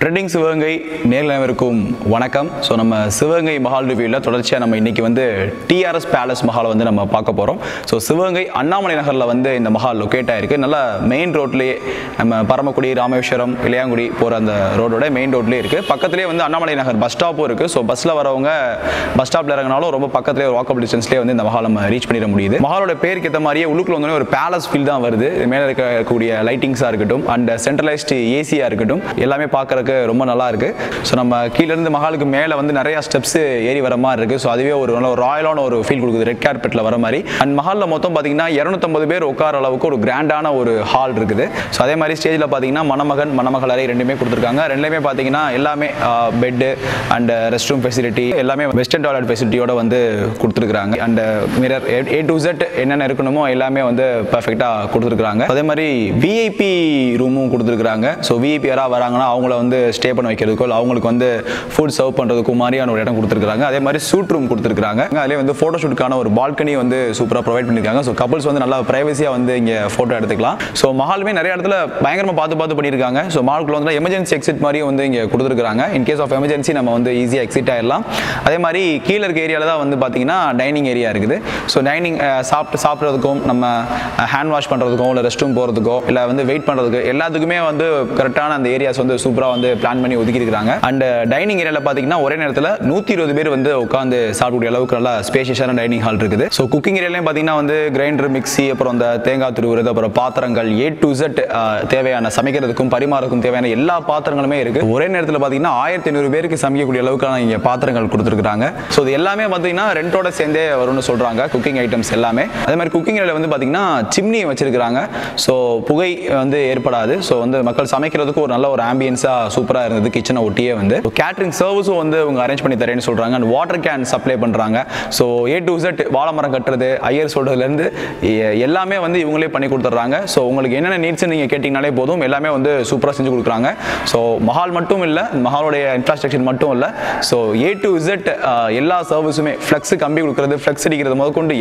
Trending Sivaganga நேர்லவருக்கும் வணக்கம். So நம்ம சிவகங்கை மஹால் ரிவ்யூவில் தொடர்ச்சியாக நம்ம இன்றைக்கி வந்து டிஆர்எஸ் பேலஸ் மஹாலை வந்து நம்ம பார்க்க போகிறோம். ஸோ சிவகங்கை அண்ணாமலை நகரில் வந்து இந்த மஹால் லொக்கேட் ஆகிருக்கு. நல்லா மெயின் ரோட்லேயே நம்ம பரமக்குடி ராமேஸ்வரம் இளையாங்குடி போகிற அந்த ரோடோட மெயின் ரோட்லேயே இருக்குது. பக்கத்துலேயே வந்து அண்ணாமலை நகர் பஸ் ஸ்டாப்பும் இருக்குது. ஸோ பஸ்ஸில் வரவங்க பஸ் ஸ்டாப்பில் இறங்கினாலும் ரொம்ப பக்கத்துலேயே ஒரு வாக்கபிள் டிஸ்டன்ஸ்லேயே வந்து இந்த மஹால் நம்ம ரீச் பண்ணிட முடியுது. மஹாலோட பேருக்கு ஏற்ற மாதிரியே உள்ளுக்குள்ள வந்து ஒரு பேலஸ் ஃபீல் தான் வருது. மேலே இருக்கக்கூடிய லைட்டிங்ஸாக இருக்கட்டும் அண்ட் சென்ட்ரலைஸ்டு ஏசியாக இருக்கட்டும் எல்லாமே பார்க்குறக்கு ரொம்ப நல்லா இருக்கு. ஸோ நம்ம கீழே இருந்து மஹாலுக்கு மேலே வந்து நிறைய ஸ்டெப்ஸ் ஏறி வர மாதிரி இருக்கு. ஸோ அதுவே ஒரு நல்ல ஒரு ராயலான ஒரு ஃபீல் கொடுக்குது, ரெட் கார்பெட்டில் வர மாதிரி. அண்ட் மஹாலில் மொத்தம் பார்த்தீங்கன்னா 250 பேர் உட்கார அளவுக்கு ஒரு கிராண்டான ஒரு ஹால் இருக்குது. ஸோ அதே மாதிரி ஸ்டேஜில் பார்த்தீங்கன்னா மணமகன் மணமகள் அறை ரெண்டுமே கொடுத்துருக்காங்க. ரெண்டுமே பார்த்தீங்கன்னா எல்லாமே bed and rest room facility எல்லாமே வெஸ்டர்ன் டாய்லெட் ஃபெசிலிட்டியோட வந்து கொடுத்துருக்காங்க. And mirror A to Z என்னென்ன இருக்கணுமோ எல்லாமே வந்து பர்ஃபெக்டாக கொடுத்துருக்காங்க. அதே மாதிரி விஐபி ரூமும் கொடுத்துருக்காங்க. ஸோ விஐபி யாராவது வராங்கன்னா அவங்கள வந்து ஸ்டே பண்ண வைக்கிறதுக்கோ அவங்களுக்கு வந்து ஃபுட் சர்வ் பண்ணுறதுக்கு மாதிரியான ஒரு இடம் கொடுத்துருக்காங்க. அதே மாதிரி சூட் ரூம் கொடுத்துருக்காங்க. அதிலே வந்து ஃபோட்டோ ஷூட்டுக்கான ஒரு பால்கனி வந்து சூப்பராக ப்ரொவைட் பண்ணியிருக்காங்க. ஸோ கப்பல்ஸ் வந்து நல்லா ப்ரைவசியாக வந்து இங்கே ஃபோட்டோ எடுத்துக்கலாம். ஸோ மஹாலுமே நிறைய இடத்துல பயங்கரமாக பார்த்து பண்ணியிருக்காங்க. ஸோ மஹாலுக்குள்ள வந்து எமர்ஜென்சி எக்ஸிட் மாதிரியும் வந்து இங்கே கொடுத்துருக்காங்க. இன் கேஸ் ஆஃப் எமர்ஜென்சி நம்ம வந்து ஈஸியாக எக்ஸிட் ஆகிடலாம். அதே மாதிரி கீழே இருக்க ஏரியாவில் தான் வந்து பார்த்தீங்கன்னா டைனிங் ஏரியா இருக்குது. ஸோ டைனிங் சாப்பிட்றதுக்கும் நம்ம ஹேண்ட் வாஷ் பண்ணுறதுக்கும் இல்லை ரெஸ்ட் ரூம் போகிறதுக்கோ இல்லை வந்து வெயிட் பண்ணுறதுக்கு எல்லாத்துக்குமே வந்து கரெக்டான அந்த ஏரியாஸ் வந்து சூப்பராக வந்து பிளான் பண்ணி ஒதுக்கியிருக்காங்க. அண்ட் டைனிங் ஏரியாவில் பார்த்தீங்கன்னா ஒரே நேரத்தில் 120 பேர் வந்து உட்காந்து சாப்பிடக்கூடிய அளவுக்கு நல்லா ஸ்பேஷியஸான டைனிங் ஹால் இருக்குது. ஸோ குக்கிங் ஏரியாலையும் பார்த்தீங்கன்னா வந்து கிரைண்டர் மிக்சி அப்புறம் அந்த தேங்காய் துருவுறது அப்புறம் பாத்திரங்கள் A to Z தேவையான சமைக்கிறதுக்கும் பரிமாறதுக்கும் தேவையான எல்லா பாத்திரங்களுமே இருக்கு. ஒரே நேரத்தில் பார்த்தீங்கன்னா 1500 பேருக்கு சமைக்கக்கூடிய அளவுக்கான இங்கே பாத்திரங்கள் கொடுத்துருக்காங்க. ஸோ இது எல்லாமே பார்த்தீங்கன்னா ரெண்டோட சேர்ந்தே வரும்னு சொல்றாங்க குக்கிங் ஐட்டம்ஸ் எல்லாமே. அதே மாதிரி குக்கிங் ஏரியாவில் வந்து பார்த்தீங்கன்னா சிம்னி வச்சிருக்காங்க. ஸோ புகை வந்து ஏற்படாது. ஸோ வந்து மக்கள் சமைக்கிறதுக்கு ஒரு நல்ல ஒரு ஆம்பியன்ஸா சூப்பராக இருந்தது. கிச்சனை ஒட்டியே வந்து கேட்டரிங் சர்வீஸும் வந்து அவங்க அரேஞ்ச் பண்ணி தரேன்னு சொல்றாங்க. அண்ட் வாட்டர் கேன் சப்ளை பண்றாங்க. ஸோ A to Z வாழை மரம் கட்டுறது ஐயர் சொல்றதுலேருந்து எல்லாமே வந்து இவங்களே பண்ணி கொடுத்துட்றாங்க. ஸோ உங்களுக்கு என்னென்ன நீட்ஸ் நீங்கள் கேட்டிங்கனாலே போதும் எல்லாமே வந்து சூப்பராக செஞ்சு கொடுக்குறாங்க. ஸோ மஹால் மட்டும் இல்லை, மஹாலோடைய இன்ஃப்ராஸ்ட்ரக்சர் மட்டும் இல்லை. ஸோ A to Z எல்லா சர்வீஸுமே ஃப்ளெக்ஸ் கம்பி கொடுக்குறது ஃப்ளெக்ஸ் அடிக்கிறது முதற்கொண்டு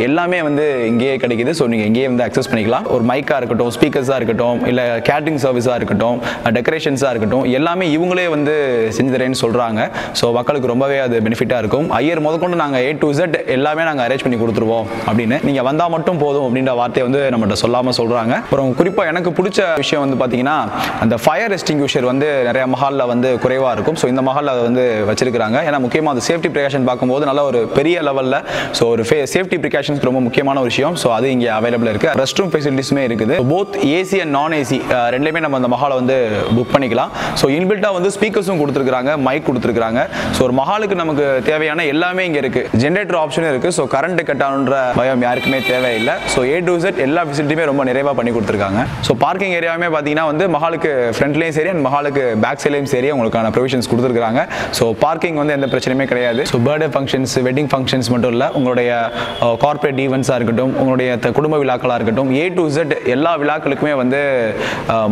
எல்லாமே வந்து இங்கேயே கிடைக்குது. ஸோ நீங்கள் இங்கேயே வந்து அக்சஸ் பண்ணிக்கலாம். ஒரு மைக்காக இருக்கட்டும், ஸ்பீக்கர்ஸாக இருக்கட்டும், இல்லை கேட்டரிங் சர்வீஸாக இருக்கட்டும், டெக்கரேஷன்ஸாக இருக்கட்டும் எல்லாமே இவங்களே வந்து செஞ்சு தரேன்னு சொல்கிறாங்க. ஸோ மக்களுக்கு ரொம்பவே அது பெனிஃபிட்டாக இருக்கும். ஐயர் முதற்கொண்டு நாங்கள் A to Z எல்லாமே நாங்கள் அரேஞ்ச் பண்ணி கொடுத்துருவோம் அப்படின்னு நீங்கள் வந்தால் மட்டும் போதும் அப்படின்ற வார்த்தையை வந்து நம்மகிட்ட சொல்லாமல் சொல்கிறாங்க. அப்புறம் குறிப்பாக எனக்கு பிடிச்ச விஷயம் வந்து பார்த்தீங்கன்னா அந்த ஃபயர் எஸ்டிங்யூஷர் வந்து நிறைய மஹாலில் வந்து குறைவாக இருக்கும். ஸோ இந்த மஹாலில் அதை வந்து வச்சிருக்கிறாங்க. ஏன்னா முக்கியமாக அது சேஃப்டி ப்ரிகாஷன் பார்க்கும்போது நல்ல ஒரு பெரிய லெவலில் ஸோ ஒரு சேஃப்டி ப்ரிகாஷன்ஸ்க்கு ரொம்ப முக்கியமான ஒரு விஷயம். ஸோ அது இங்கே அவைலபிள் இருக்குது. ரெஸ்ட் ரூம் ஃபெசிலிட்டிஸுமே இருக்குது. போத் ஏசி அண்ட் நான் ஏசி ரெண்டுலேயுமே நம்ம அந்த மஹாலை வந்து புக் பண்ணிக்கலாம். ஸோ இன்பில்ட்டாக வந்து ஸ்பீக்கர்ஸும் கொடுத்துருக்காங்க, மைக் கொடுத்துருக்காங்க. ஸோ ஒரு மஹாலுக்கு நமக்கு தேவையான எல்லாமே இங்கே இருக்குது. ஜென்ரேட்டர் ஆப்ஷனும் இருக்குது. ஸோ கரண்ட் கட் ஆகுன்ற பயம் யாருக்குமே தேவையில்லை. ஸோ A to Z எல்லா ஃபெசிலிட்டியுமே ரொம்ப நிறைவாக பண்ணி கொடுத்துருக்காங்க. ஸோ பார்க்கிங் ஏரியாவுமே பார்த்தீங்கன்னா வந்து மஹாலுக்கு ஃப்ரண்ட்லேயும் சரி அண்ட் மஹாலுக்கு பேக் சைட்லேயும் சரி உங்களுக்கான ப்ரொவிஷன்ஸ் கொடுத்துருக்காங்க. ஸோ பார்க்கிங் வந்து எந்த பிரச்சனையுமே கிடையாது. So birthday functions wedding functions மட்டும் இல்லை, உங்களுடைய கார்பரேட் ஈவெண்ட்ஸாக இருக்கட்டும், உங்களுடைய குடும்ப விழாக்களாக இருக்கட்டும், A to Z எல்லா விழாக்களுக்குமே வந்து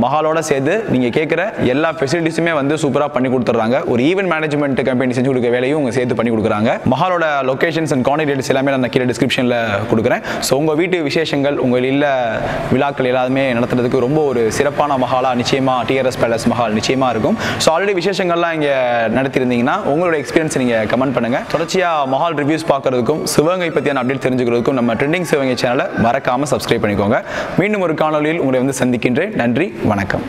மஹாலோட சேர்த்து நீங்கள் கேட்குற எல்லா ஃபெசிலிட்டிஸுமே வந்து சூப்பராக பண்ணி கொடுத்துட்றாங்க. ஒரு ஈவென்ட் மேனேஜ்மெண்ட் கம்பெனி செஞ்சு கொடுக்க வேலையும் உங்க சேர்த்து பண்ணி கொடுக்குறாங்க. மஹாலோட லொகேஷன்ஸ் அண்ட் கான்டாக்ட் டீடைல்ஸ் எல்லாமே நான் கீழே டிஸ்கிரிப்ஷனில் கொடுக்குறேன். ஸோ உங்கள் வீட்டு விசேஷங்கள் உங்கள் இல்ல விழாக்கள் எல்லாமே நடத்துறதுக்கு ரொம்ப ஒரு சிறப்பான மஹாலா நிச்சயமாக டிஆர்எஸ் பேலஸ் மஹால் நிச்சயமாக இருக்கும். ஸோ ஆல்ரெடி விசேஷங்கள்லாம் இங்கே நடத்திருந்தீங்கன்னா உங்களோட எக்ஸ்பீரியன்ஸ் நீங்கள் கமெண்ட் பண்ணுங்கள். தொடர்ச்சியாக மஹால் ரிவ்யூஸ் பார்க்கறதுக்கும் சிவகங்கை பற்றியான அப்டேட் தெரிஞ்சுக்கிறதுக்கும் நம்ம ட்ரெண்டிங் சிவகங்கை சேனலை மறக்காமல் சப்ஸ்கிரைப் பண்ணிக்கோங்க. மீண்டும் ஒரு காணொலியில் உங்களை வந்து சந்திக்கின்றேன். நன்றி, வணக்கம்.